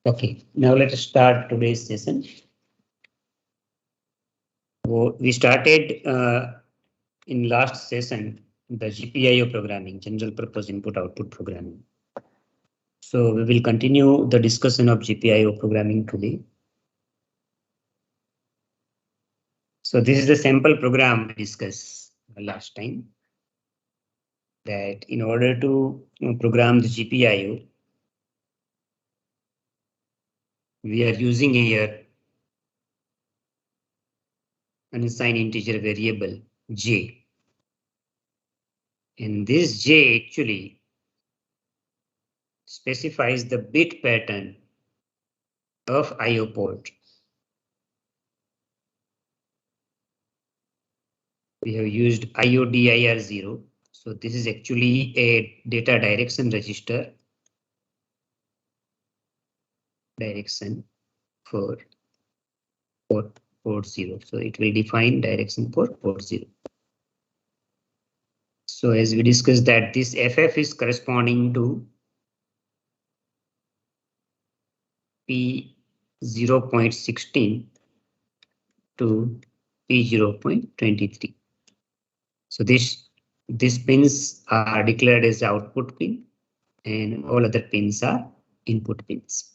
Okay, now let us start today's session. So we started in last session the GPIO programming, general purpose input output programming. So we will continue the discussion of GPIO programming today. So this is the sample program we discussed last time. That in order to program the GPIO, we are using here an assigned integer variable J. And this J actually specifies the bit pattern of IO port. We have used IODIR0. So this is actually a data direction register. Direction for port 0. So it will define direction for port 0. So as we discussed that this FF is corresponding to P0.16 to P0.23. So these pins are declared as output pin and all other pins are input pins.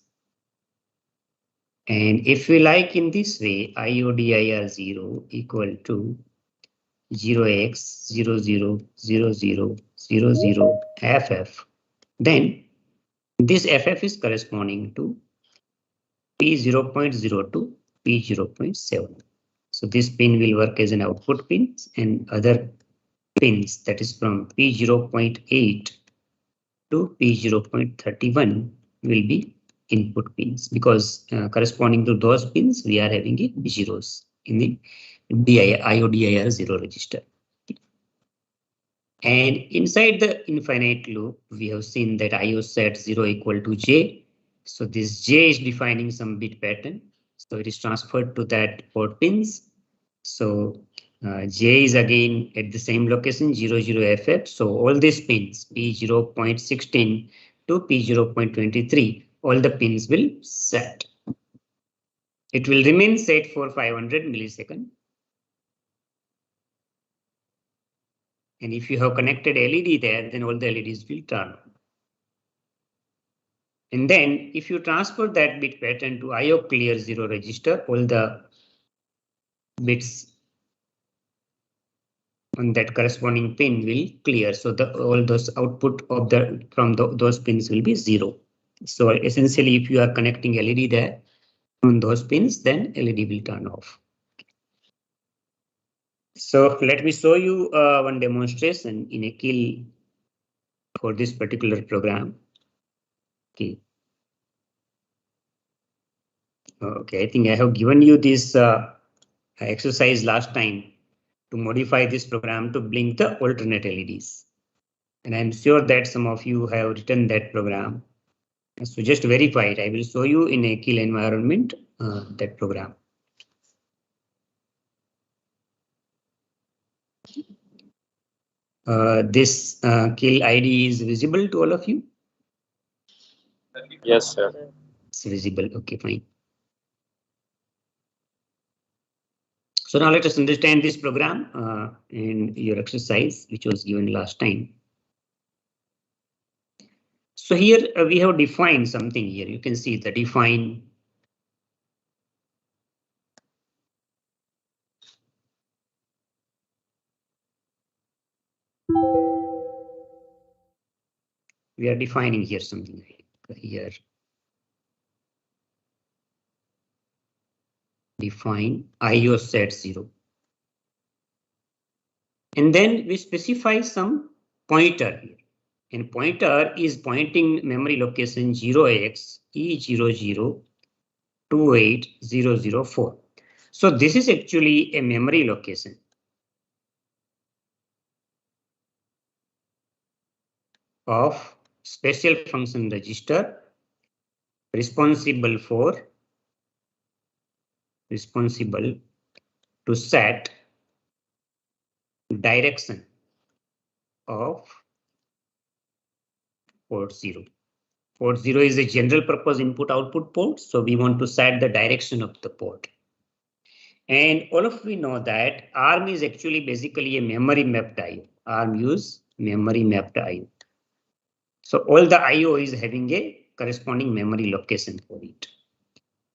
And if we like in this way, IODIR0 equal to 0x000000 FF, then this FF is corresponding to P0.0 to P0.7. So this pin will work as an output pin and other pins, that is from P0.8 to P0.31 will be input pins, because corresponding to those pins we are having zeros in the IODIR0 register. And inside the infinite loop, we have seen that IO set 0 equal to J. So this J is defining some bit pattern. So it is transferred to that port pins. So J is again at the same location 00FF. So all these pins P0.16 to P0.23, all the pins will set. It will remain set for 500 milliseconds. And if you have connected LED there, then all the LEDs will turn on. And then if you transfer that bit pattern to IO clear 0 register, all the bits on that corresponding pin will clear. So all those output of those pins will be 0. So essentially, if you are connecting LED there on those pins, then LED will turn off. So let me show you one demonstration in a kill for this particular program. Okay. Okay, I think I have given you this exercise last time to modify this program to blink the alternate LEDs. And I'm sure that some of you have written that program. So just verify it. I will show you in a kill environment that program. This kill ID is visible to all of you? Yes, sir. It's visible. Okay, fine. So now let us understand this program in your exercise, which was given last time. So here we have defined something here. You can see the define. We are defining here something here. Define IO set 0. And then we specify some pointer here. And pointer is pointing memory location 0x E00280004. So this is actually a memory location. Of special function register responsible to set direction of port 0. Port 0 is a general purpose input output port. So we want to set the direction of the port. And all of we know that ARM is actually basically a memory mapped IO. ARM use memory mapped IO. So all the IO is having a corresponding memory location for it.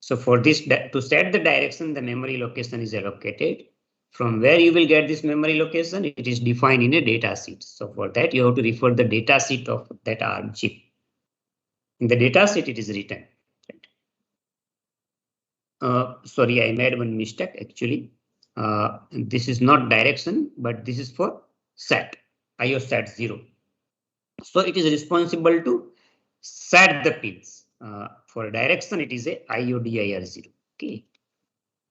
So for this, to set the direction, the memory location is allocated. From where you will get this memory location, it is defined in a data sheet. So for that, you have to refer the data sheet of that ARM chip. In the data sheet, it is written. Sorry, I made one mistake actually. This is not direction, but this is for set, IO set 0. So it is responsible to set the pins. For direction, it is a IODIR 0. Okay.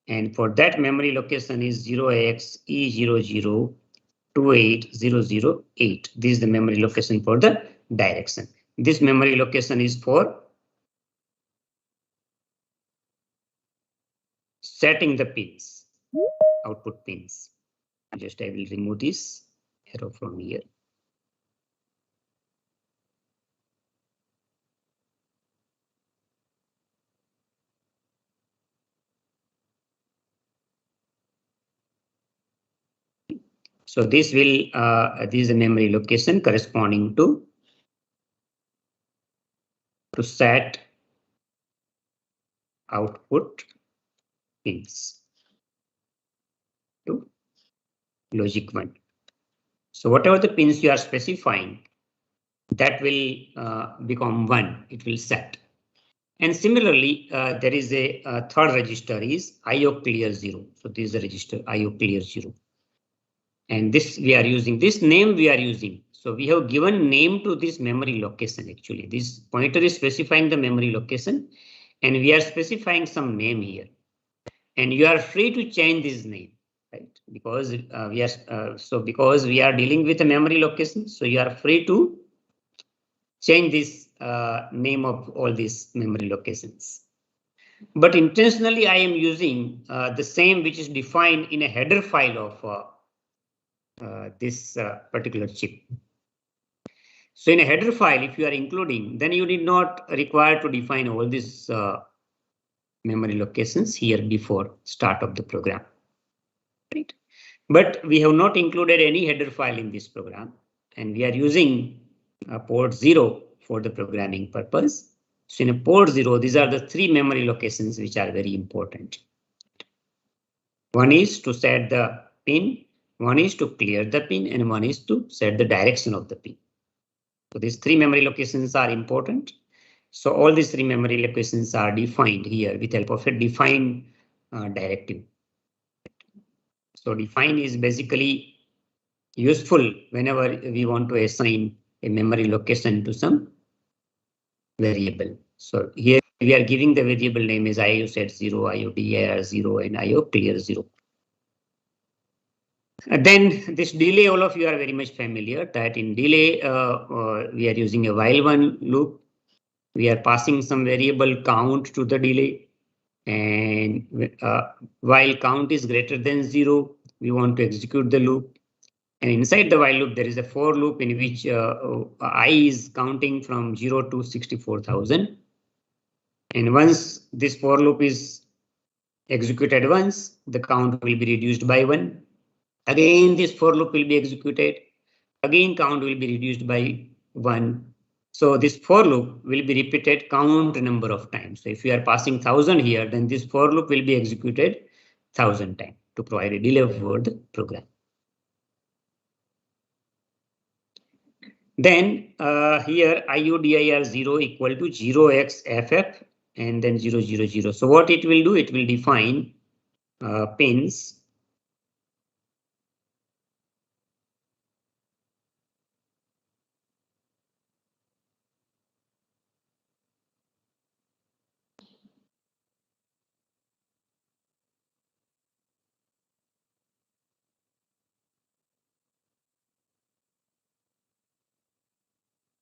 And for that memory location is 0xE00280008. This is the memory location for the direction. This memory location is for setting the pins, output pins. Just I will remove this arrow from here. So this will this is a memory location corresponding to set output pins to logic 1. So whatever the pins you are specifying, that will become 1. It will set. And similarly, there is a third register is IO clear 0. So this is the register IO clear 0. And this we are using, this name we are using. So we have given name to this memory location actually. This pointer is specifying the memory location and we are specifying some name here. And you are free to change this name, right? Because because we are dealing with a memory location, so you are free to change this name of all these memory locations. But intentionally, I am using the same which is defined in a header file of this particular chip. So in a header file, if you are including, then you need not require to define all these memory locations here before start of the program. Right? But we have not included any header file in this program, and we are using port 0 for the programming purpose. So in a port 0, these are the 3 memory locations which are very important. One is to set the pin, one is to clear the pin, and one is to set the direction of the pin. So these 3 memory locations are important. So all these 3 memory locations are defined here with help of a define directive. So define is basically useful whenever we want to assign a memory location to some variable. So here we are giving the variable name as IO set 0, IODIR 0, and IO clear 0. Then this delay, all of you are very much familiar that in delay we are using a while one loop. We are passing some variable count to the delay, and while count is greater than 0, we want to execute the loop. And inside the while loop, there is a for loop in which I is counting from 0 to 64,000. And once this for loop is executed once, the count will be reduced by 1. Again, this for loop will be executed. Again, count will be reduced by 1. So this for loop will be repeated count number of times. So if you are passing 1000 here, then this for loop will be executed 1000 times to provide a delay for the program. Then here IODIR 0 equal to 0xFF and then 000. So what it will do, it will define pins.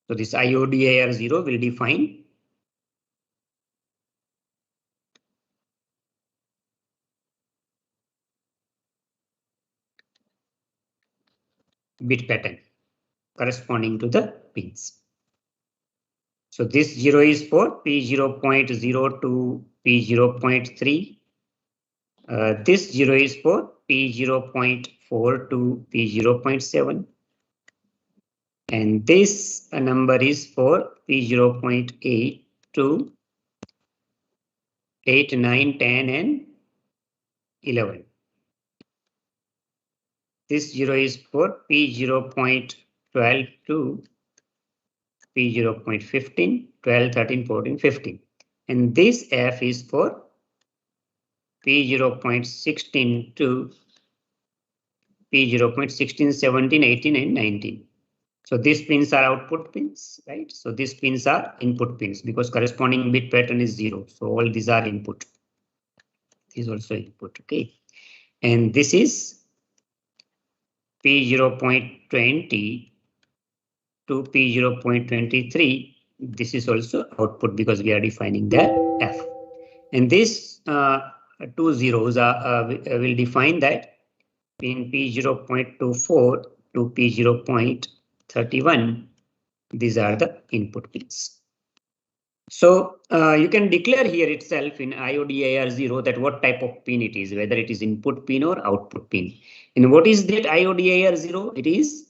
So this IODIR 0 will define bit pattern corresponding to the pins. So this 0 is for P0.0 to P0.3. This 0 is for P0.4 to P0.7. And this number is for P0.8 to 8, 9, 10, and 11. This 0 is for P0.12 to P0.15, 12, 13, 14, 15. And this F is for P0.16 to P0.16, 17, 18, and 19. So these pins are output pins, right? So these pins are input pins because corresponding bit pattern is 0. So all these are input. This is also input, okay? And this is P0.20 to P0.23. This is also output because we are defining the F. And these two zeros will define that in P0.24 to P0.31, these are the input pins. So you can declare here itself in IODIR0 that what type of pin it is, whether it is input pin or output pin. And what is that IODIR0? It is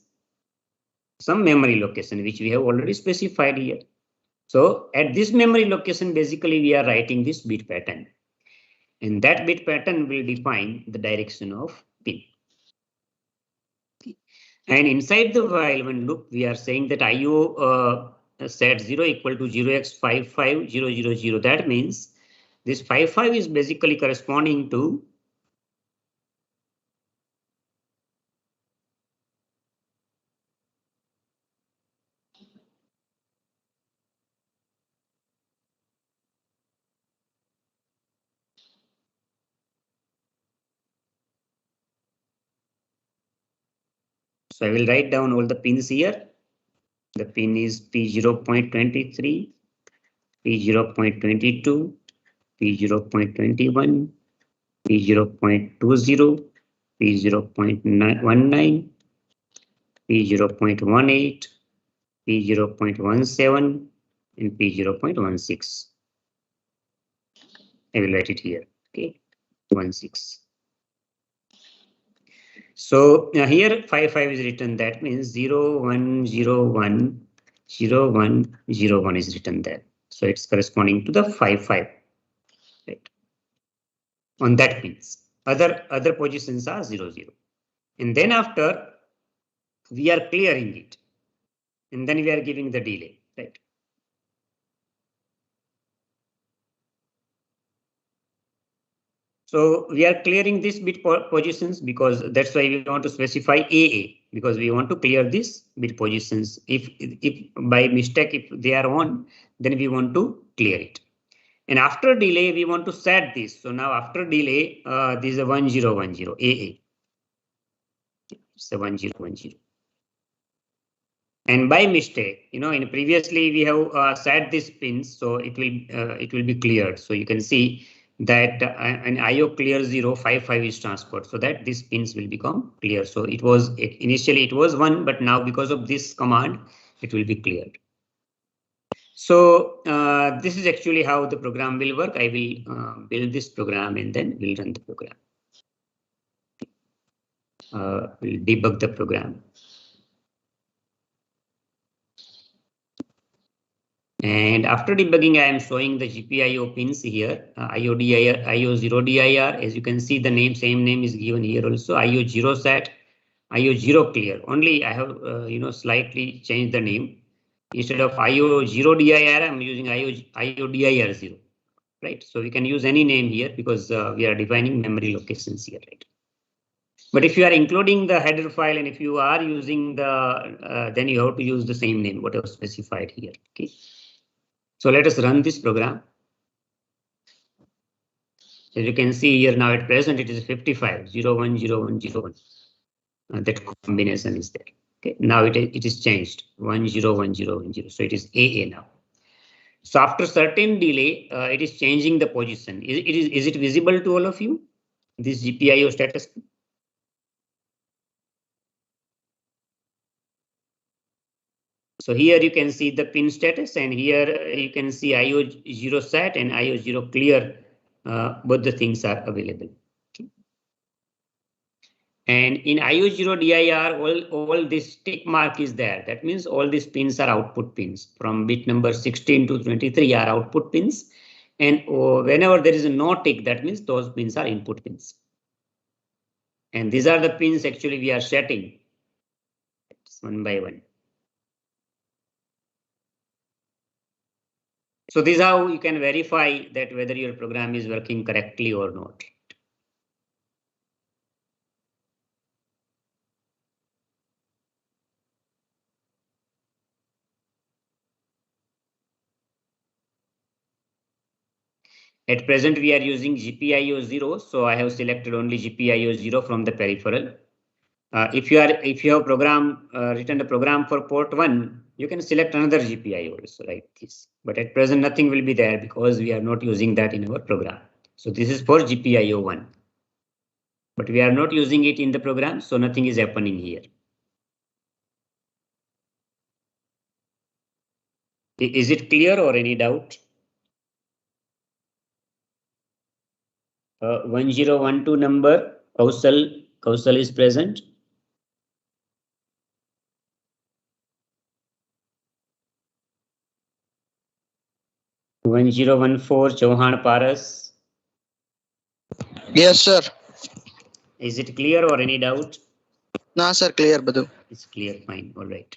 some memory location which we have already specified here. So at this memory location, basically we are writing this bit pattern. And that bit pattern will define the direction of pin. And inside the while when loop, we are saying that IO set 0 equal to 0x55000. That means this 55 is basically corresponding to so I will write down all the pins here. The pin is P0.23, P0.22, P0.21, P0.20, P0.19, P0.18, P0.17, and P0.16. I will write it here. Okay, 16. So here 55 is written. That means 0, 1, 0, 1, 0, 1, 0, 1 is written there. So it's corresponding to the 55. Right. On that pins. Other positions are 0, 0. And then after we are clearing it. And then we are giving the delay. Right. So we are clearing this bit positions because that's why we want to specify AA because we want to clear this bit positions. If by mistake, if they are on, then we want to clear it. And after delay, we want to set this. So now after delay, this is a 1010 AA. It's a 1010. And by mistake, in previously we have set these pins, so it will be cleared. So you can see that an IO clear 055 is transferred so that these pins will become clear. So initially it was 1, but now because of this command, it will be cleared. So this is actually how the program will work. I will build this program and then we'll run the program. We'll debug the program. And after debugging, I am showing the GPIO pins here, IODIR, IO0DIR. As you can see, the same name is given here also, IO0 set, IO0 clear. Only I have, slightly changed the name. Instead of IO0DIR, I'm using IODIR0, right? So we can use any name here because we are defining memory locations here, right? But if you are including the header file and if you are using then you have to use the same name, whatever specified here, okay? So let us run this program. As you can see here now at present it is 55, 01, 01, 01. That combination is there. Okay, now it is changed 10, 10, 10. So it is AA now. So after certain delay, it is changing the position. Is it visible to all of you? This GPIO status? So here you can see the pin status, and here you can see IO0 set and IO0 clear. Both the things are available. Okay. And in IO0 DIR, all this tick mark is there. That means all these pins are output pins. From bit number 16 to 23 are output pins. And whenever there is a no tick, that means those pins are input pins. And these are the pins actually we are setting one by one. So this is how you can verify that whether your program is working correctly or not. At present, we are using GPIO 0, so I have selected only GPIO 0 from the peripheral. If you have written a program for port 1, you can select another GPIO also like this. But at present, nothing will be there because we are not using that in our program. So this is for GPIO 1. But we are not using it in the program, so nothing is happening here. Is it clear or any doubt? 1012 number, Kausal is present. 1014 Chauhan Paras. Yes, sir. Is it clear or any doubt? No, sir, clear, Badhu. It's clear, fine, all right.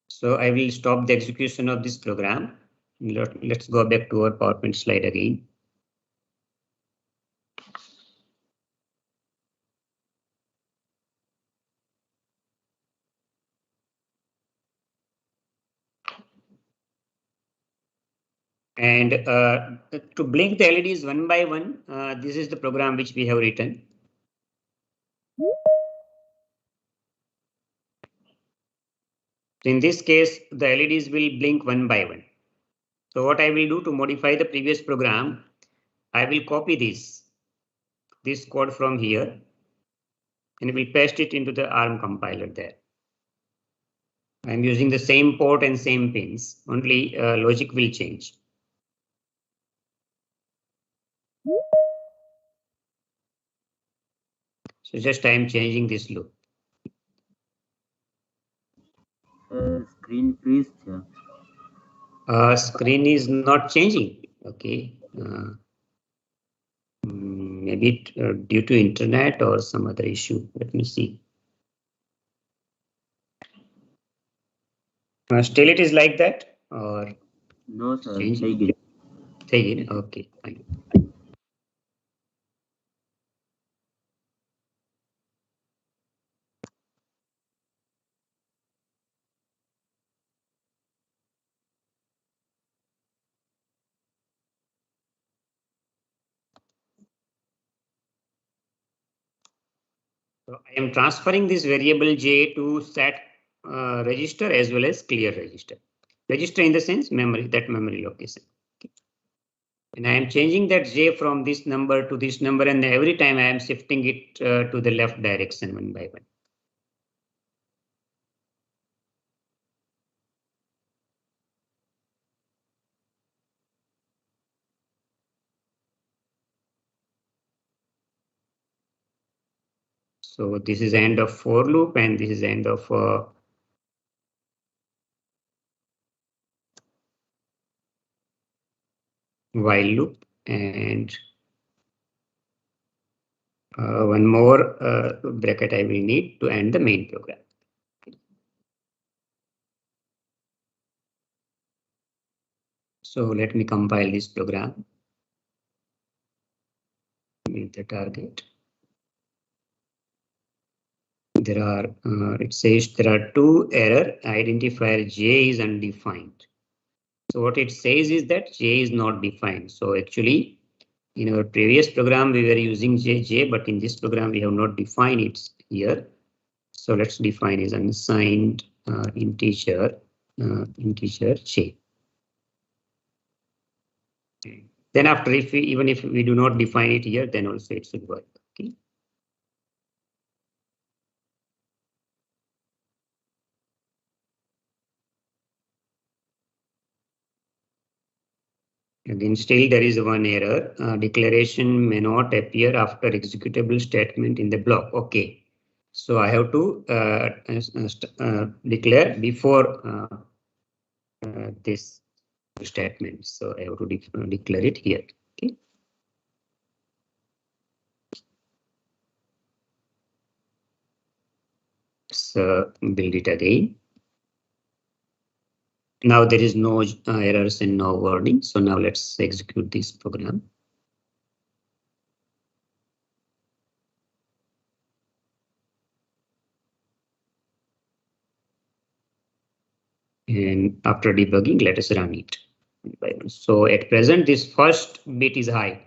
So I will stop the execution of this program. Let's go back to our PowerPoint slide again. And to blink the LEDs one by one, this is the program which we have written. In this case, the LEDs will blink one by one. So what I will do to modify the previous program, I will copy this code from here and will paste it into the ARM compiler there. I'm using the same port and same pins, only logic will change. So just I am changing this loop. Screen freeze. Screen is not changing. Okay. Maybe due to internet or some other issue. Let me see. Still it is like that or No, sir. changing? Okay, fine. So I am transferring this variable j to set register as well as clear register. Register in the sense memory, that memory location. Okay. And I am changing that j from this number to this number, and every time I am shifting it to the left direction one by one. So this is end of for loop and this is end of while loop, and one more bracket I will need to end the main program. So let me compile this program. Meet the target. There are, it says there are two error, identifier j is undefined. So what it says is that j is not defined. So actually in our previous program we were using j, but in this program we have not defined it here. So let's define as unsigned integer j. Then after, even if we do not define it here, then also it should work. Okay. Again, still there is one error. Declaration may not appear after executable statement in the block. Okay, so I have to declare before this statement. So I have to declare it here. Okay. So build it again. Now there is no errors and no warning. So now let's execute this program. And after debugging, let us run it. So at present, this first bit is high.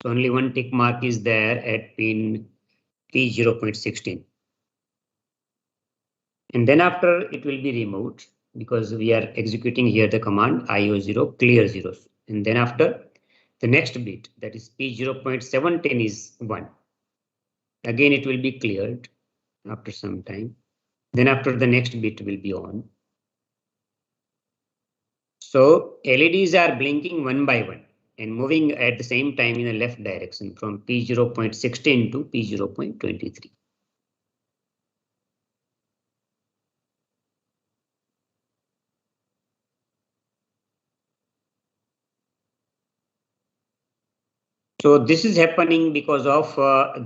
So only one tick mark is there at pin P0.16. And then after it will be removed because we are executing here the command IO0 clear zeros. And then after the next bit, that is P0.710 is 1. Again, it will be cleared after some time. Then after the next bit will be on. So LEDs are blinking one by one and moving at the same time in the left direction from P0.16 to P0.23. So this is happening because of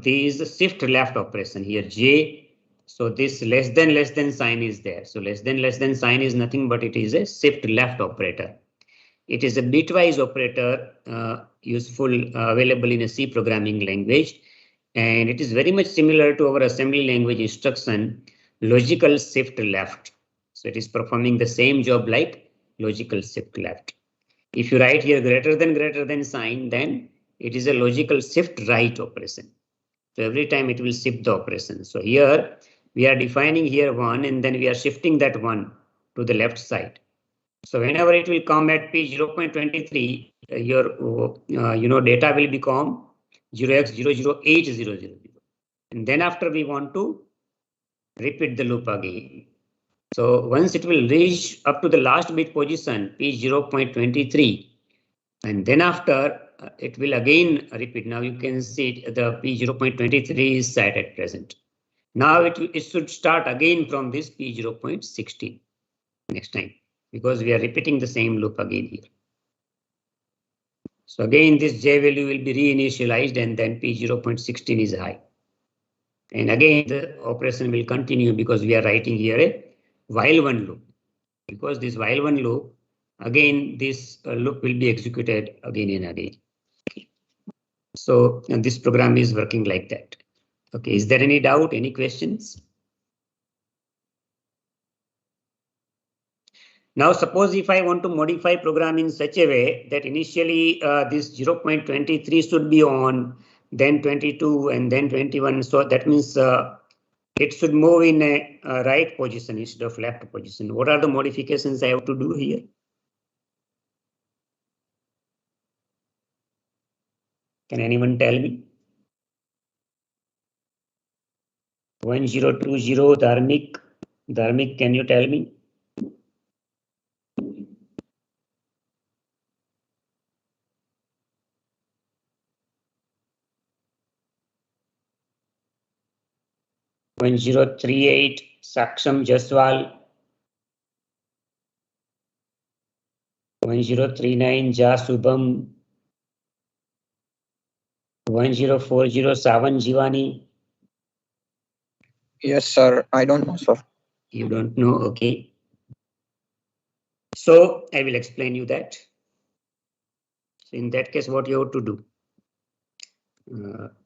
these shift left operation here J. So this less than sign is there. So less than sign is nothing but it is a shift left operator. It is a bitwise operator useful available in a C programming language. And it is very much similar to our assembly language instruction, logical shift left. So it is performing the same job like logical shift left. If you write here greater than sign, then it is a logical shift right operation. So every time it will shift the operation. So here we are defining here 1 and then we are shifting that 1 to the left side. So whenever it will come at P0.23, your data will become 0x00800. And then after we want to repeat the loop again. So once it will reach up to the last bit position P0.23, and then after it will again repeat. Now you can see the P0.23 is set at present. Now it should start again from this P0.16 next time because we are repeating the same loop again here. So again, this J value will be reinitialized and then P0.16 is high. And again, the operation will continue because we are writing here a while one loop. Because this while one loop, again, this loop will be executed again and again. So this program is working like that. Okay, is there any doubt, any questions? Now, suppose if I want to modify program in such a way that initially this 0.23 should be on, then 22 and then 21. So that means it should move in a right position instead of left position. What are the modifications I have to do here? Can anyone tell me? 1020 Dharmik, can you tell me? When 038 Saksham Jaswal, 1039 Ja Subham, 1040 Savan Jivani. Yes, sir. I don't know, sir. You don't know, okay. So I will explain you that. So in that case, what you have to do?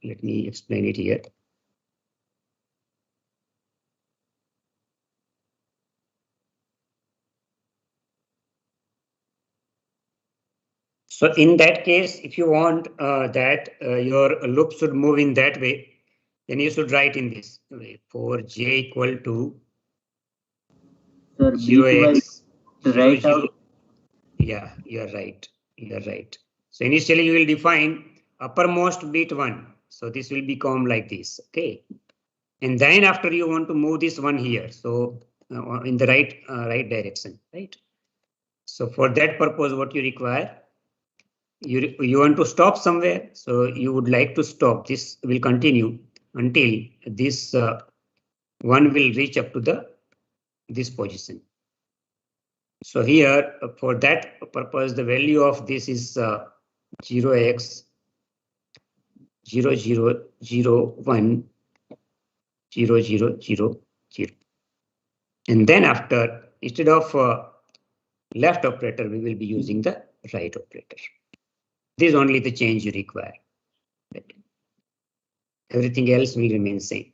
Let me explain it here. So in that case, if you want that your loop should move in that way, then you should write in this way for J equal to 0x right out. Yeah, you're right. You're right. So initially you will define uppermost bit 1. So this will become like this. Okay. And then after you want to move this one here. So in the right direction, right? So for that purpose, what you require? you want to stop somewhere, so you would like to stop. This will continue until this one will reach up to this position. So here, for that purpose, the value of this is 0x 0 0 0 1 0 0 0 0. And then after, instead of left operator, we will be using the right operator. This is only the change you require. Everything else will remain same.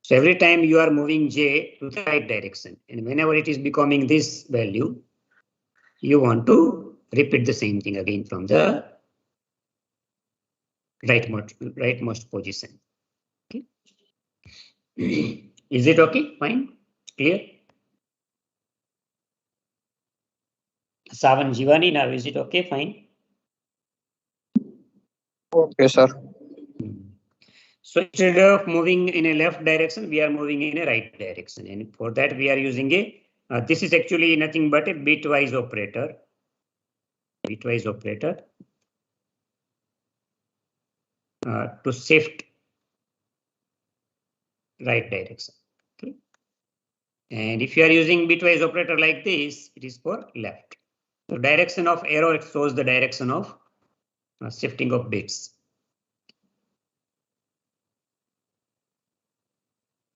So every time you are moving J to the right direction, and whenever it is becoming this value, you want to repeat the same thing again from the rightmost position. Okay. Is it okay? Fine? Clear? Savan, Jivani, now is it okay? Fine? Okay, sir. So instead of moving in a left direction, we are moving in a right direction. And for that, we are using this is actually nothing but a bitwise operator. Bitwise operator to shift right direction. Okay. And if you are using bitwise operator like this, it is for left. So direction of arrow shows the direction of shifting of bits.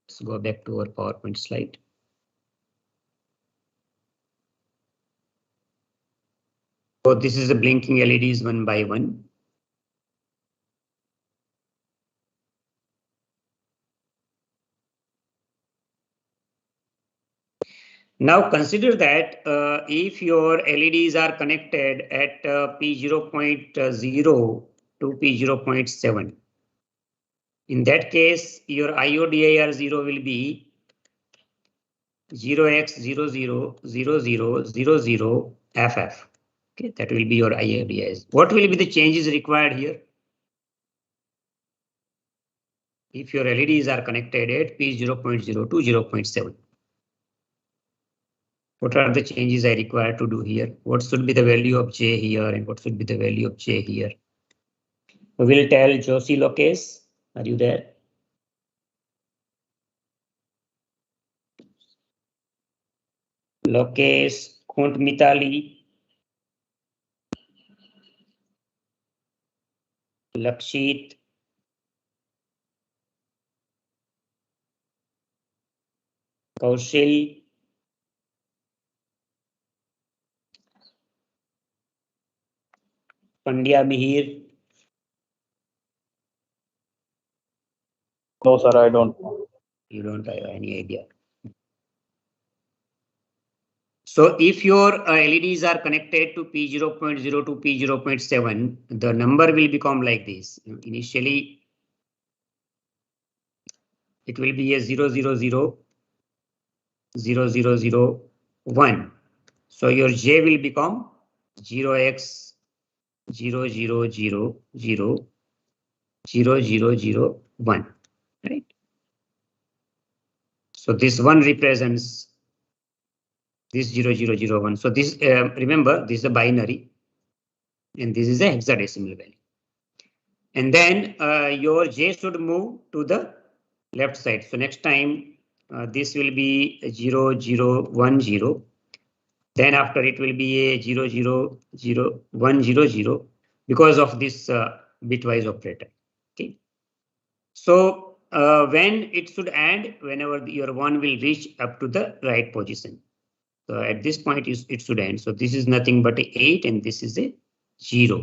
Let's go back to our PowerPoint slide. So this is the blinking LEDs one by one. Now consider that if your LEDs are connected at P0.0 to P0.7, in that case, your IODIR0 will be 0x000000FF. Okay, that will be your IODIR. What will be the changes required here? If your LEDs are connected at P0.0 to 0.7. What are the changes I require to do here? What should be the value of J here and what should be the value of J here? We will tell Josie Lokesh. Are you there? Lokesh, Kunt Mitali, Lakshit, Kaushal, Pandya Mihir. No, sir, I don't. You don't have any idea. So if your LEDs are connected to P0.0 to P0.7, the number will become like this. Initially, it will be a 0000001. So your J will become 0x 0000001, right? So this one represents this 0001. So this remember, this is a binary and this is a hexadecimal value. And then your J should move to the left side. So next time this will be 0010. Then after it will be a 000100 because of this bitwise operator. Okay. So when it should end, whenever your one will reach up to the right position. So at this point it should end. So this is nothing but a 8 and this is a 0.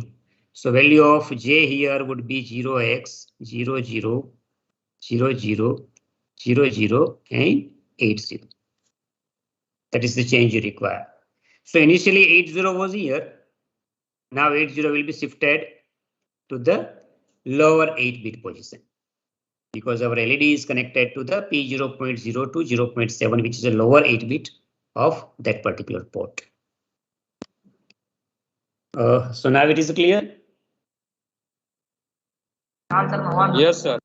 So value of J here would be 0x 000000 and 80. That is the change you require. So initially 80 was here. Now 80 will be shifted to the lower 8-bit position because our LED is connected to the P0.0 to 0.7, which is a lower 8-bit of that particular port. So now it is clear? Yes, sir.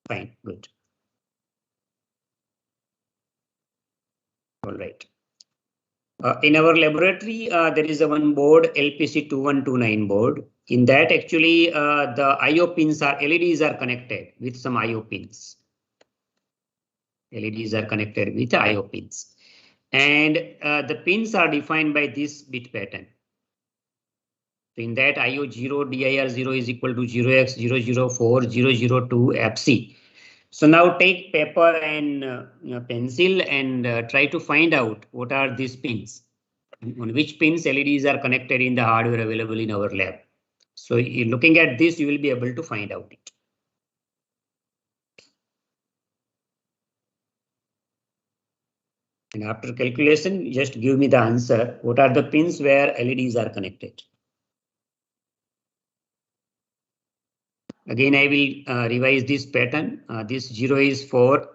Fine, good. All right. In our laboratory, there is a one board, LPC2129 board. In that, actually, the IO pins are LEDs are connected with some IO pins. LEDs are connected with IO pins, and the pins are defined by this bit pattern. So in that, IO0 DIR0 is equal to 0x004 002 FC. So now take paper and pencil and try to find out what are these pins, on which pins LEDs are connected in the hardware available in our lab. So looking at this, you will be able to find out it. And after calculation, just give me the answer. What are the pins where LEDs are connected? Again, I will revise this pattern. This 0 is for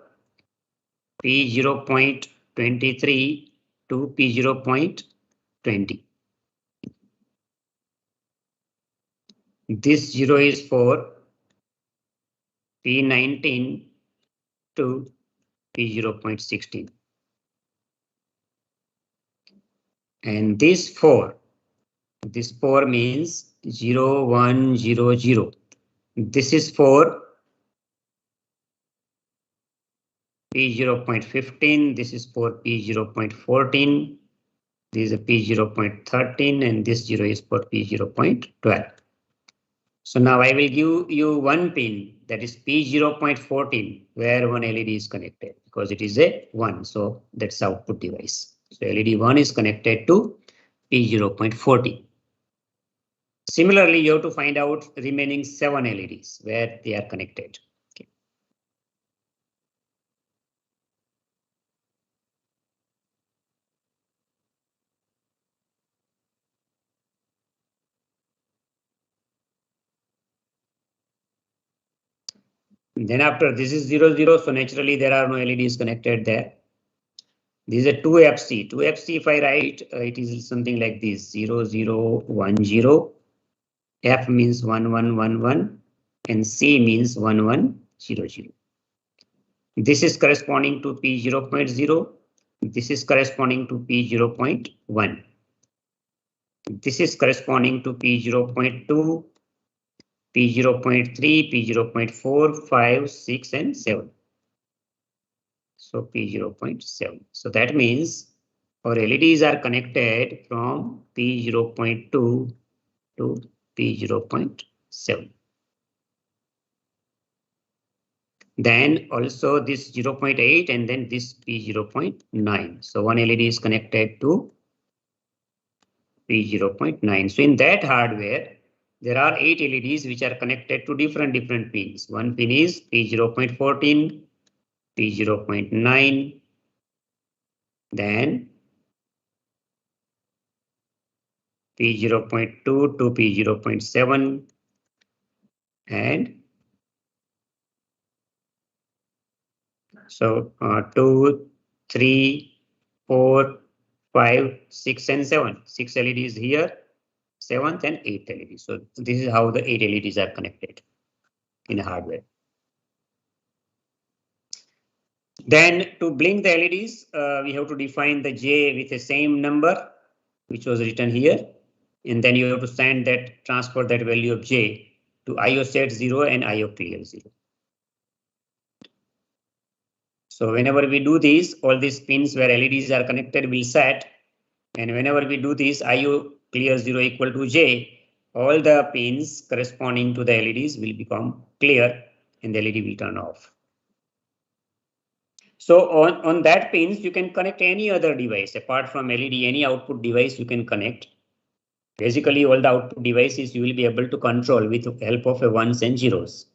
P0.23 to P0.20. This 0 is for P19 to P0.16. And this 4 means 0, 1, 0, 0. This is for P0.15. This is for P0.14. This is a P0.13, and this 0 is for P0.12. So now I will give you one pin, that is P0.14, where one LED is connected, because it is a 1. So that's output device. So LED 1 is connected to P0.14. Similarly, you have to find out remaining 7 LEDs where they are connected. Okay. Then after this is 0, 0, so naturally there are no LEDs connected there. This is a 2FC. 2FC, if I write, it is something like this: 0, 0, 1, 0. F means 1, 1, 1, 1, and C means 1, 1, 0, 0. This is corresponding to P0.0. This is corresponding to P0.1. This is corresponding to P0.2, P0.3, P0.4, 5, 6, and 7. So P0.7. So that means our LEDs are connected from P0.2 to P0.7. Then also this 0.8 and then this P0.9. So one LED is connected to P0.9. So in that hardware, there are 8 LEDs which are connected to different pins. One pin is P0.14, P0.9, then P0.2 to P0.7, and so 2, 3, 4, 5, 6, and 7. 6 LEDs here, 7th and 8th LED. So this is how the 8 LEDs are connected in hardware. Then to blink the LEDs, we have to define the J with the same number which was written here, and then you have to transfer that value of J to IO set 0 and IO clear 0. So whenever we do this, all these pins where LEDs are connected will set, and whenever we do this IO clear 0 equal to J, all the pins corresponding to the LEDs will become clear and the LED will turn off. So on that pins, you can connect any other device apart from LED, any output device you can connect. Basically, all the output devices you will be able to control with the help of a ones and zeros.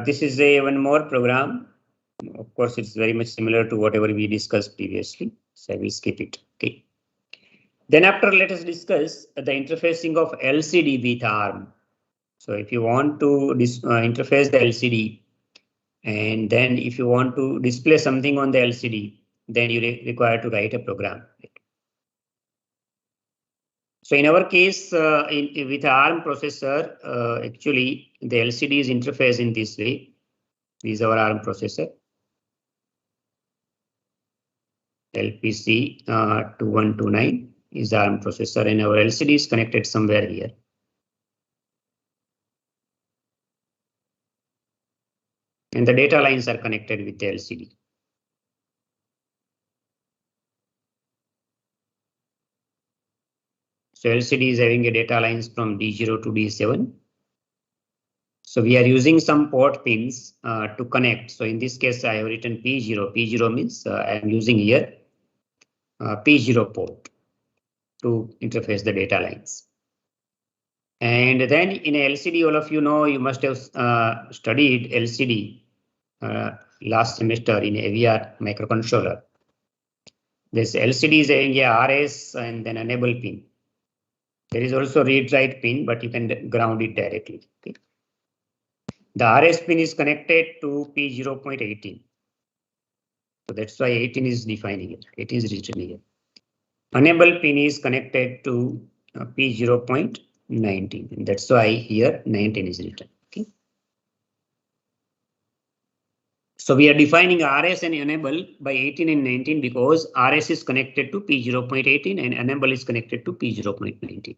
This is one more program. Of course, it's very much similar to whatever we discussed previously, so I will skip it. Okay. Then after, let us discuss the interfacing of LCD with ARM. So if you want to interface the LCD, and then if you want to display something on the LCD, then you require to write a program. So in our case, with ARM processor, actually the LCD is interface in this way. This is our ARM processor. LPC 2129 is ARM processor, and our LCD is connected somewhere here. And the data lines are connected with the LCD. So LCD is having a data lines from D0 to D7. So we are using some port pins to connect. So in this case, I have written P0. P0 means I am using here P0 port to interface the data lines. And then in a LCD, all of you know, you must have studied LCD last semester in AVR microcontroller. This LCD is having a RS and then enable pin. There is also read-write pin, but you can ground it directly. Okay. The RS pin is connected to P0.18. So that's why 18 is defining it. It is written here. Enable pin is connected to P0.19. And that's why here 19 is written. Okay. So we are defining RS and enable by 18 and 19 because RS is connected to P0.18 and enable is connected to P0.19.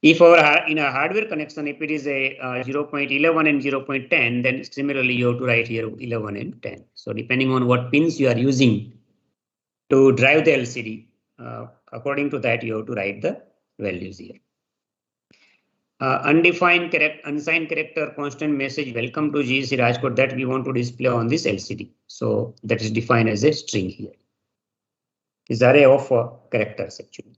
If in a hardware connection, if it is a 0.11 and 0.10, then similarly you have to write here 11 and 10. So depending on what pins you are using to drive the LCD, according to that you have to write the values here. Undefined unsigned character constant message welcome to GEC Rajkot that we want to display on this LCD. So that is defined as a string here. Is array of characters actually.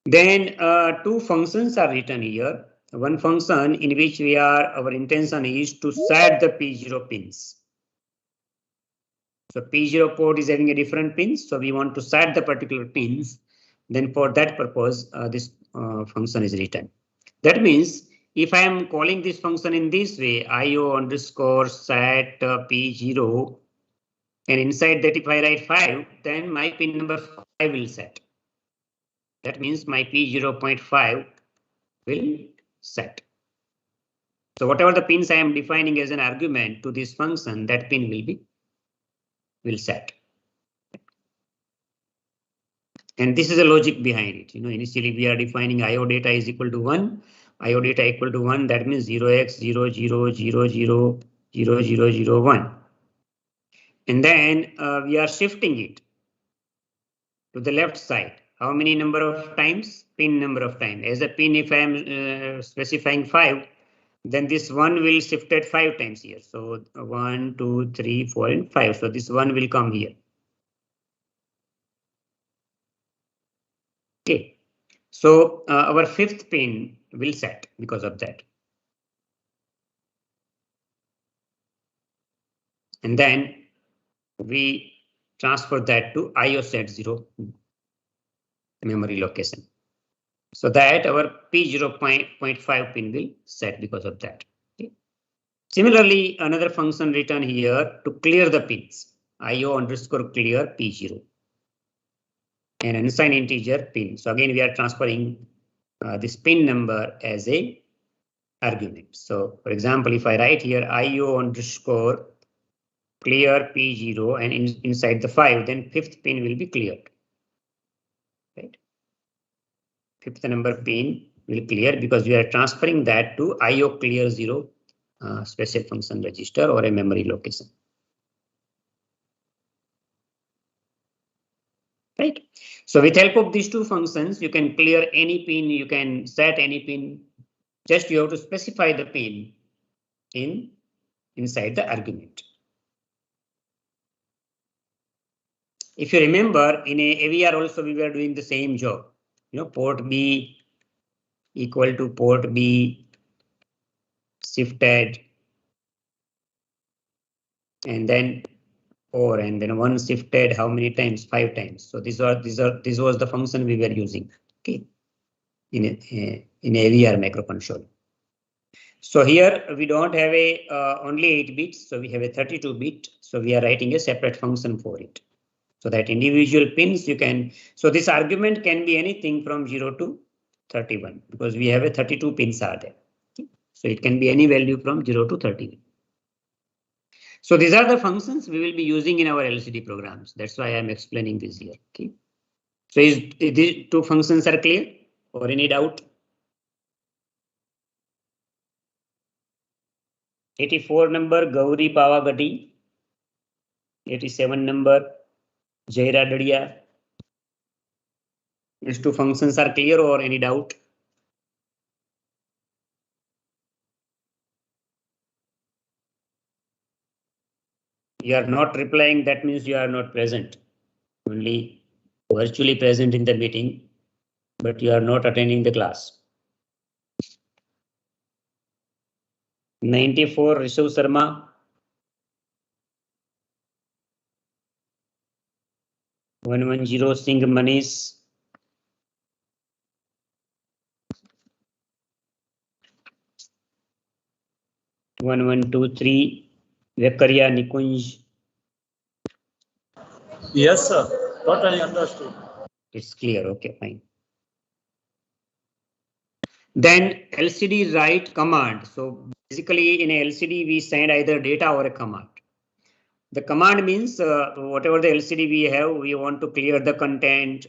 Then two functions are written here. One function in which our intention is to set the P0 pins. So P0 port is having a different pins, so we want to set the particular pins. Then for that purpose, this function is written. That means if I am calling this function in this way, IO underscore set P0, and inside that if I write 5, then my pin number 5 will set. That means my P0.5 will set. So whatever the pins I am defining as an argument to this function, that pin will set. And this is a logic behind it. Initially we are defining IO data is equal to 1. IO data equal to 1. That means 0x00000001. And then we are shifting it to the left side. How many number of times? Pin number of times. As a pin, if I am specifying 5, then this 1 will shift at 5 times here. So 1, 2, 3, 4, and 5. So this 1 will come here. Okay. So our 5th pin will set because of that. And then we transfer that to IO set 0 memory location. So that our P0.5 pin will set because of that. Okay. Similarly, another function written here to clear the pins, IO underscore clear P0. And unsigned integer pin. So again, we are transferring this pin number as a argument. So for example, if I write here IO underscore clear P0 and inside the 5, then 5th pin will be cleared. Right. 5th number pin will clear because we are transferring that to IO clear 0 special function register or a memory location. Right. So with help of these two functions, you can clear any pin, you can set any pin. Just you have to specify the pin inside the argument. If you remember, in a AVR also we were doing the same job. Port B equal to port B shifted, and then 4, and then 1 shifted how many times? 5 times. So this was the function we were using. Okay, in AVR microcontroller. So here we don't have only 8 bits, so we have a 32 bit. So we are writing a separate function for it. So that individual pins you can, so this argument can be anything from 0 to 31 because we have a 32 pins are there. Okay. So it can be any value from 0 to 31. So these are the functions we will be using in our LCD programs. That's why I'm explaining this here. Okay. So is these two functions are clear or any doubt? 84 number Gauri Pavagati. 87 number Jaira Dadia. These two functions are clear or any doubt? You are not replying, that means you are not present. Only virtually present in the meeting, but you are not attending the class. 94 Rishabh Sharma. 110 Singh Manish. 1123 Vekaria Nikunj. Yes, sir. Totally understood. It's clear. Okay, fine. Then LCD write command. So basically in a LCD we send either data or a command. The command means whatever the LCD we have, we want to clear the content,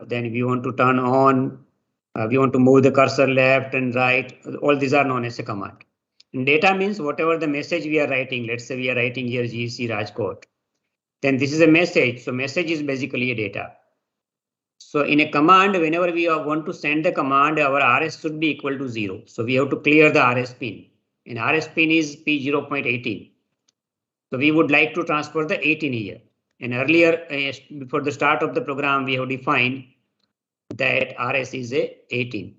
then we want to turn on, we want to move the cursor left and right. All these are known as a command. And data means whatever the message we are writing. Let's say we are writing here GC Rajkot. Then this is a message. So message is basically a data. So in a command, whenever we want to send the command, our RS should be equal to 0. So we have to clear the RS pin. And RS pin is P0.18. So we would like to transfer the 18 here. And earlier, before the start of the program, we have defined that RS is a 18.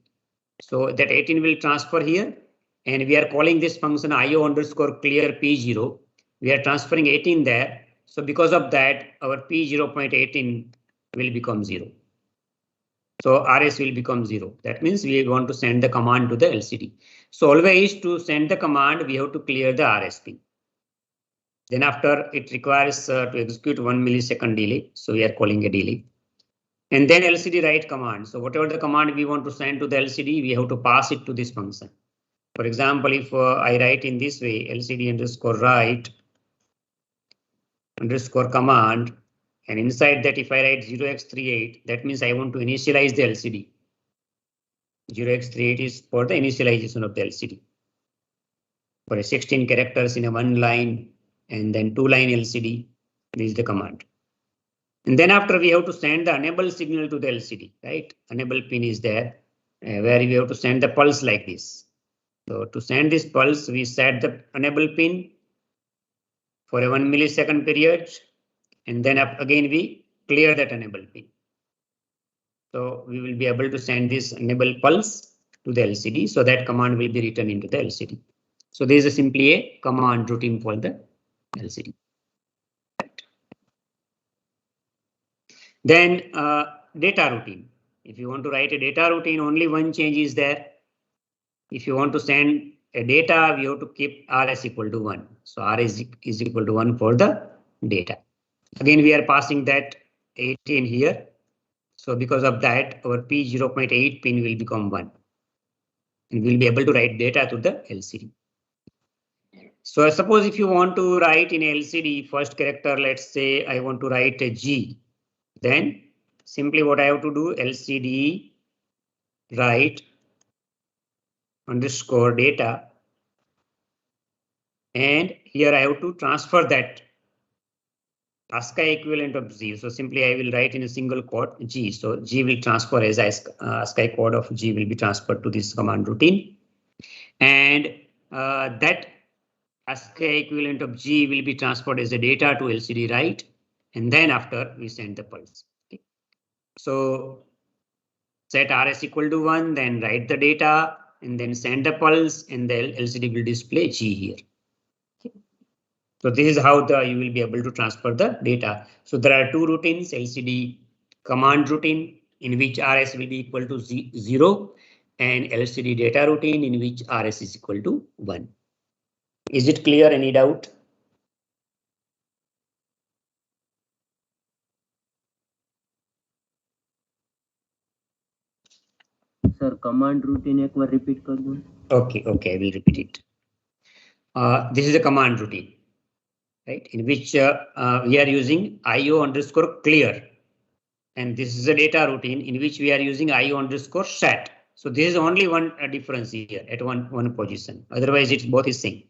So that 18 will transfer here. And we are calling this function IO underscore clear P0. We are transferring 18 there. So because of that, our P0.18 will become 0. So RS will become 0. That means we want to send the command to the LCD. So always to send the command, we have to clear the RS pin. Then after it requires to execute 1 millisecond delay. So we are calling a delay. And then LCD write command. So whatever the command we want to send to the LCD, we have to pass it to this function. For example, if I write in this way, LCD underscore write underscore command, and inside that if I write 0x38, that means I want to initialize the LCD. 0x38 is for the initialization of the LCD. For a 16 characters in a 1 line and then 2 line LCD, this is the command. And then after we have to send the enable signal to the LCD, right? Enable pin is there where we have to send the pulse like this. So to send this pulse, we set the enable pin for a 1 millisecond period. And then again, we clear that enable pin. So we will be able to send this enable pulse to the LCD. So that command will be written into the LCD. So this is simply a command routine for the LCD. Then data routine. If you want to write a data routine, only one change is there. If you want to send a data, we have to keep RS equal to 1. So RS is equal to 1 for the data. Again, we are passing that 18 here. So because of that, our P0.8 pin will become 1. And we'll be able to write data to the LCD. So suppose if you want to write in LCD first character, let's say I want to write a G. Then simply what I have to do, LCD write underscore data. And here I have to transfer that ASCII equivalent of G. So simply I will write in a single quote G. So G will transfer as ASCII code of G will be transferred to this command routine. And that ASCII equivalent of G will be transferred as a data to LCD write. And then after we send the pulse. Okay. So set RS equal to 1, then write the data and then send the pulse and the LCD will display G here. Okay. So this is how you will be able to transfer the data. So there are two routines, LCD command routine in which RS will be equal to 0 and LCD data routine in which RS is equal to 1. Is it clear? Any doubt? Sir command routine एक बार repeat कर दो. Okay, I will repeat it. This is a command routine, right, in which we are using io_clear, and this is a data routine in which we are using io_set. So this is only one difference here at one position. Otherwise, it's both is same.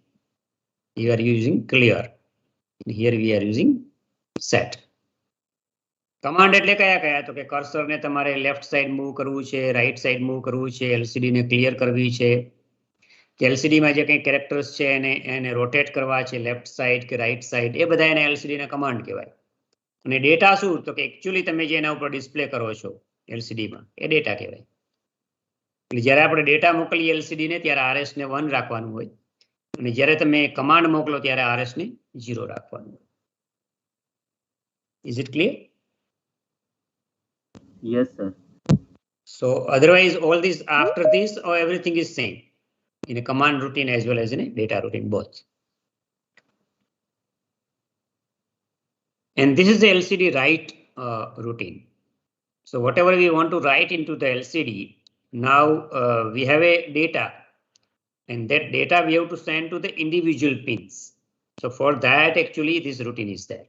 You are using clear. Here we are using set. Command એટલે કયા તો કે cursor ને તમારે left side move કરવું છે, right side move કરવું છે, એલસીડી ને ક્લિયર કરવી છે, કે એલસીડી માં જે કંઈ કેરેક્ટર્સ છે એને રોટેટ કરવા છે લેફ્ટ સાઈડ કે રાઈટ સાઈડ, એ બધા એને એલસીડી ના કમાન્ડ કહેવાય. અને ડેટા શું તો કે એકચ્યુઅલી તમે જે એના ઉપર ડિસ્પ્લે કરો છો એલસીડી માં એ ડેટા કહેવાય. એટલે જ્યારે આપણે ડેટા મોકલીએ એલસીડી ને ત્યારે આરએસ ને 1 રાખવાનું હોય, અને જ્યારે તમે કમાન્ડ મોકલો ત્યારે આરએસ ને 0 રાખવાનું હોય. Is it clear? Yes, sir. So otherwise all this after this or everything is same in a command routine as well as in a data routine both. And this is the LCD write routine. So whatever we want to write into the LCD, now we have a data, and that data we have to send to the individual pins. So for that actually this routine is there.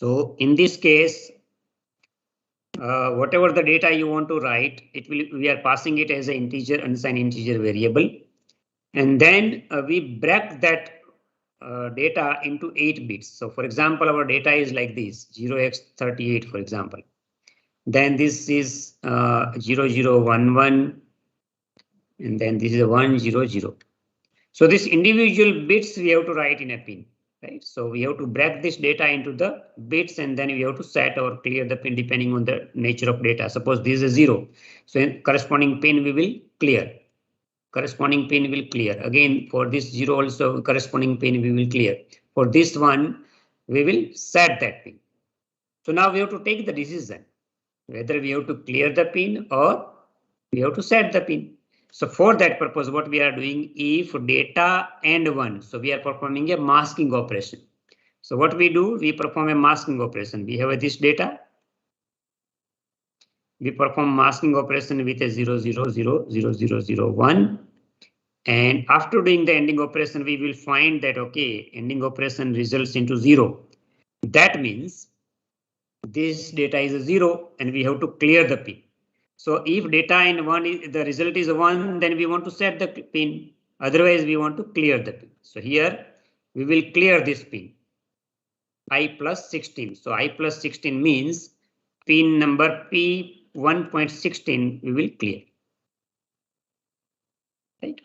So in this case, whatever the data you want to write, we are passing it as an integer, unsigned integer variable, and then we break that data into 8 bits. So for example, our data is like this 0x38, for example. Then this is 0011, and then this is a 100. So this individual bits we have to write in a pin. Right, so we have to break this data into the bits, and then we have to set or clear the pin depending on the nature of data. Suppose this is a 0, so in corresponding pin we will clear. Corresponding pin will clear. Again for this 0 also corresponding pin we will clear. For this one we will set that pin. So now we have to take the decision whether we have to clear the pin or we have to set the pin. So for that purpose, what we are doing, if data and 1, so we are performing a masking operation. So what we do, we perform a masking operation. We have this data. We perform masking operation with a 0000001. And after doing the ending operation, we will find that, okay, ending operation results into 0. That means this data is a 0 and we have to clear the pin. So if data in 1 is the result is 1, then we want to set the pin. Otherwise, we want to clear the pin. So here we will clear this pin I+16. So I+16 means pin number P1.16 we will clear. Right?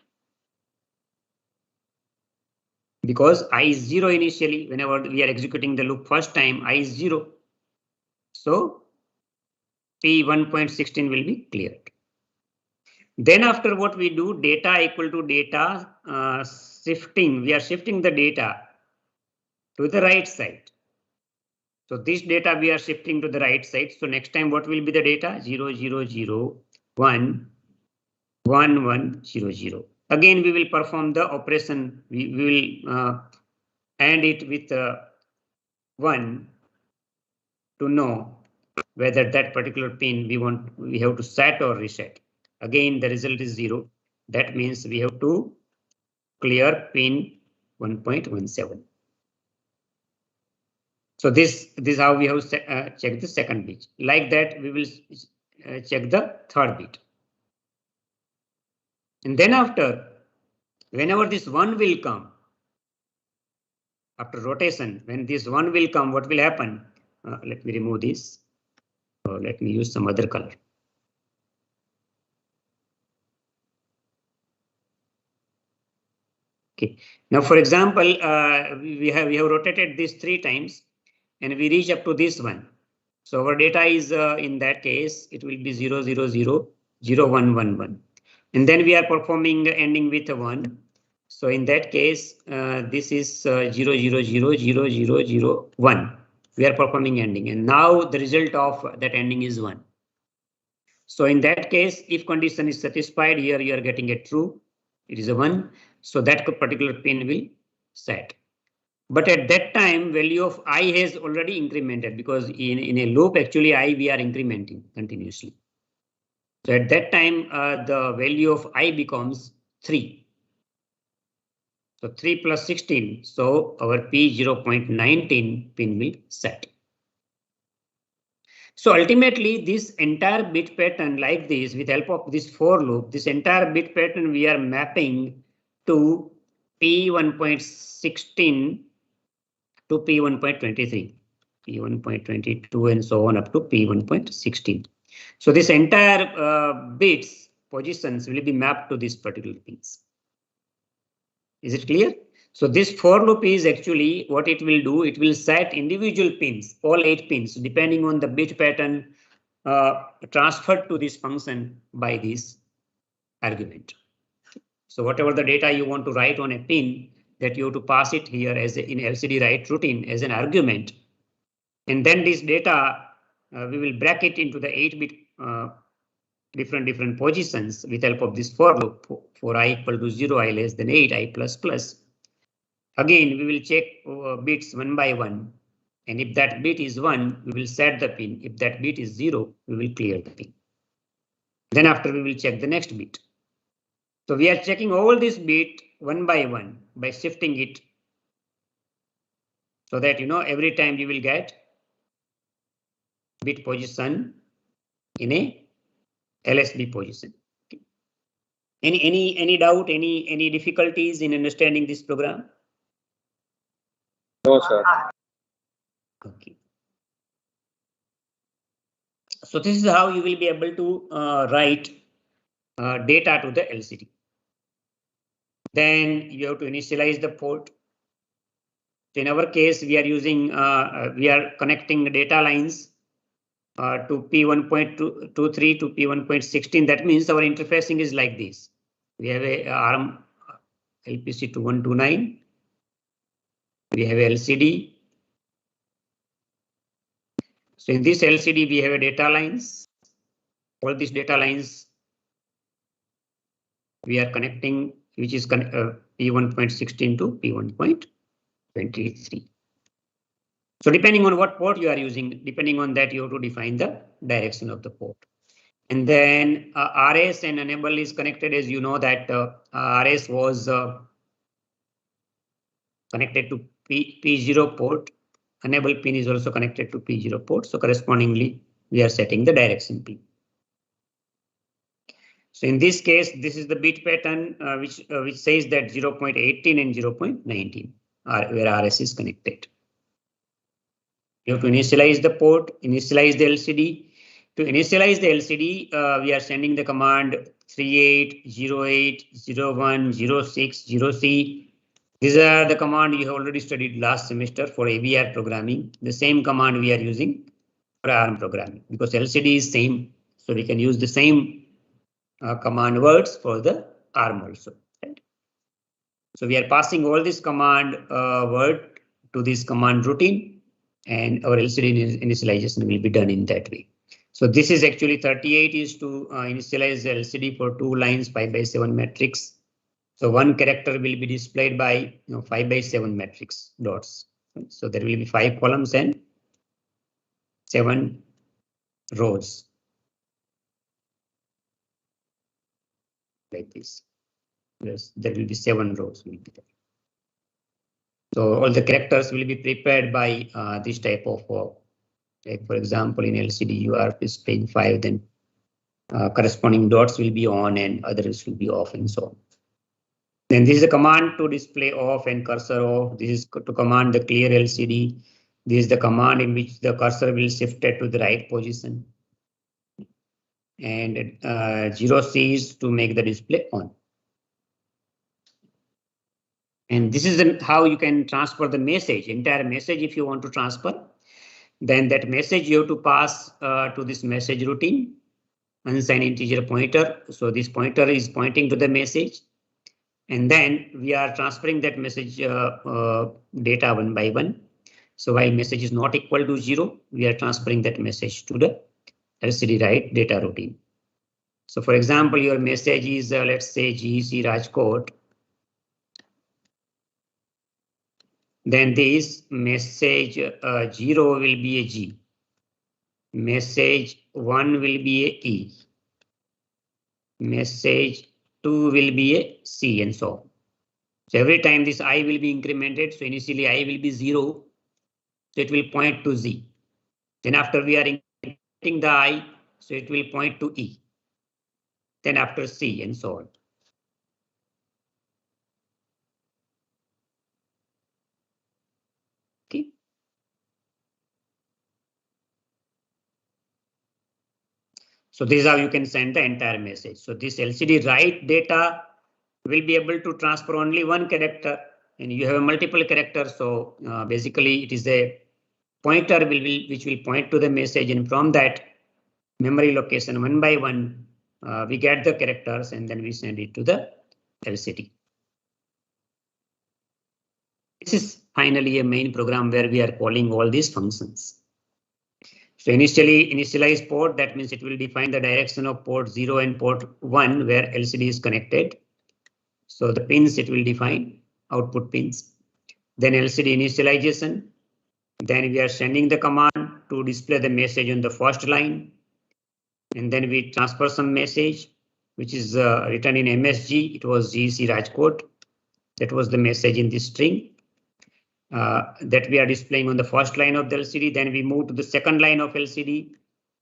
Because I is 0 initially. Whenever we are executing the loop first time, I is 0. So P1.16 will be cleared. Then after what we do, data equal to data shifting. We are shifting the data to the right side. So this data we are shifting to the right side. So next time what will be the data? 00011100. Again we will perform the operation. We will end it with 1 to know whether that particular pin we have to set or reset. Again the result is 0. That means we have to clear pin 1.17. So this is how we have checked the second bit. Like that we will check the third bit. And then after, whenever this 1 will come, after rotation, when this 1 will come, what will happen? Let me remove this. Let me use some other color. Okay. Now, for example, we have rotated this 3 times, and we reach up to this one. So our data is in that case it will be 0000111, and then we are performing ending with a 1. So in that case, this is 0000001. We are performing ending, and now the result of that ending is 1. So in that case, if condition is satisfied, here you are getting a true. It is a 1. So that particular pin will set. But at that time, value of I has already incremented, because in a loop actually I we are incrementing continuously. So at that time, the value of I becomes 3. So 3 plus 16. So our P0.19 pin will set. So ultimately, this entire bit pattern like this, with help of this for loop, this entire bit pattern we are mapping to P1.16 to P1.23, P1.22 and so on up to P1.16. So this entire bits positions will be mapped to this particular pins. Is it clear? So this for loop is actually what it will do. It will set individual pins, all 8 pins, depending on the bit pattern transferred to this function by this argument. So whatever the data you want to write on a pin, that you have to pass it here as in LCD write routine as an argument. And then this data, we will bracket into the 8-bit different positions with help of this for loop. For I equal to 0, I less than 8, I plus plus. Again, we will check bits one by one. And if that bit is 1, we will set the pin. If that bit is 0, we will clear the pin. Then after we will check the next bit. So we are checking all this bit one by one by shifting it. So that every time you will get bit position in a LSB position. Okay. Any doubt, any difficulties in understanding this program? No, sir. Okay. So this is how you will be able to write data to the LCD. Then you have to initialize the port. So in our case, we are using we are connecting data lines to P1.23 to P1.16. That means our interfacing is like this. We have a ARM LPC 2129. We have a LCD. So in this LCD, we have a data lines. All these data lines we are connecting, which is P1.16 to P1.23. So depending on what port you are using, depending on that, you have to define the direction of the port. And then RS and enable is connected, as you know that RS was connected to P0 port. Enable pin is also connected to P0 port. So correspondingly, we are setting the direction pin. So in this case, this is the bit pattern which says that 0.18 and 0.19 are where RS is connected. You have to initialize the port, initialize the LCD. To initialize the LCD, we are sending the command 38080106 These are the command you have already studied last semester for AVR programming. The same command we are using for ARM programming because LCD is same, so we can use the same command words for the ARM also. Right? So we are passing all this command word to this command routine, and our LCD initialization will be done in that way. So this is actually 38 is to initialize the LCD for 2 lines 5x7 matrix. So one character will be displayed by 5x7 matrix dots. So there will be 5 columns and 7 rows. Like this. Yes, there will be 7 rows will be there. So all the characters will be prepared by this type of like for example, in LCD you are displaying 5, then corresponding dots will be on and others will be off and so on. Then this is a command to display off and cursor off. This is to command the clear LCD. This is the command in which the cursor will shift it to the right position. And 0C is to make the display on. And this is how you can transfer the message, entire message if you want to transfer. Then that message you have to pass to this message routine, unsigned integer pointer. So this pointer is pointing to the message. And then we are transferring that message data one by one. So while message is not equal to 0, we are transferring that message to the LCD write data routine. So for example, your message is let's say GEC Rajkot. Then this message 0 will be a G. Message 1 will be a E. message 2 will be a C and so on. So every time this I will be incremented, so initially I will be 0, so it will point to Z. Then after we are incrementing the I, so it will point to E. Then after C and so on. Okay. So this is how you can send the entire message. So this LCD write data will be able to transfer only one character, and you have multiple characters. So basically it is a pointer which will point to the message, and from that memory location one by one we get the characters and then we send it to the LCD. This is finally a main program where we are calling all these functions. So initially initialize port, that means it will define the direction of port 0 and port 1 where LCD is connected. So the pins it will define, output pins. Then LCD initialization. Then we are sending the command to display the message on the first line. And then we transfer some message, which is written in MSG. It was GEC Rajkot. That was the message in this string that we are displaying on the first line of the LCD. Then we move to the second line of LCD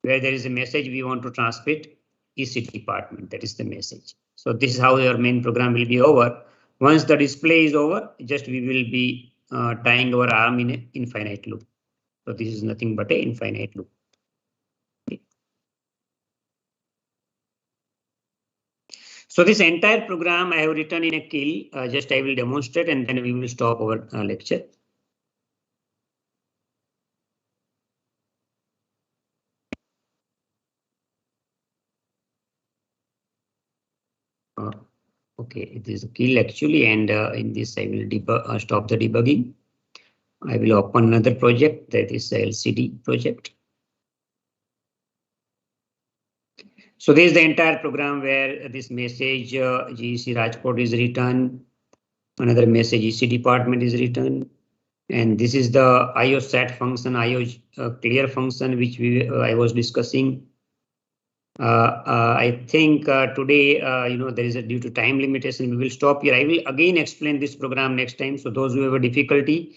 where there is a message we want to transmit ECD department. That is the message. So this is how your main program will be over. Once the display is over, just we will be tying our arm in an infinite loop. So this is nothing but an infinite loop. Okay. So this entire program I have written in a kill. Just I will demonstrate and then we will stop our lecture. Okay, it is a kill actually, and in this I will stop the debugging. I will open another project, that is the LCD project. So this is the entire program where this message GEC Rajkot is written, another message EC department is written, and this is the IO set function, IO clear function, which I was discussing. I think today, there is due to time limitation, we will stop here. I will again explain this program next time. So those who have a difficulty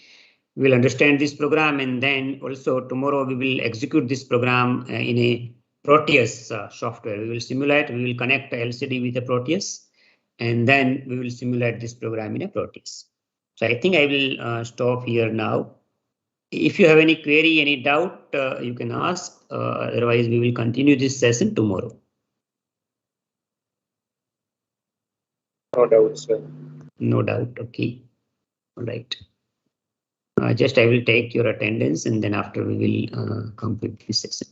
will understand this program, and then also tomorrow we will execute this program in a Proteus software. We will simulate, we will connect LCD with a Proteus, and then we will simulate this program in a Proteus. So I think I will stop here now. If you have any query, any doubt, you can ask. Otherwise, we will continue this session tomorrow. No doubt, sir. No doubt. Okay. All right. Just I will take your attendance and then after we will complete this session.